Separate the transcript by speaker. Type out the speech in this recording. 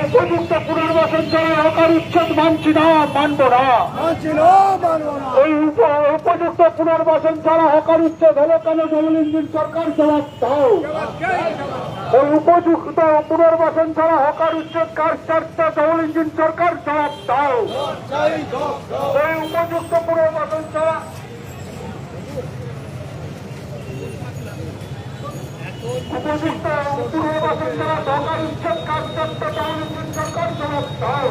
Speaker 1: উপযুক্ত পুনর্বাসন ছাড়া হকার উচ্ছেদ মানছি না, মানব না। এই উপযুক্ত পুনর্বাসন ছাড়া হকার উচ্ছেদ হলো কেন? ডবল ইঞ্জিন সরকার জবাব দাও। এই উপযুক্ত পুনর্বাসন ছাড়া হকার উচ্ছেদ কার চারটা? ডবল ইঞ্জিন সরকার জবাব দাও। এই উপযুক্ত পুনর্বাসন ছাড়া উপযুক্ত পুনর্বাসন ছাড়া হকার উচ্ছেদ কার চারটা? ডবল ইঞ্জিন সরকার জবাব দাও।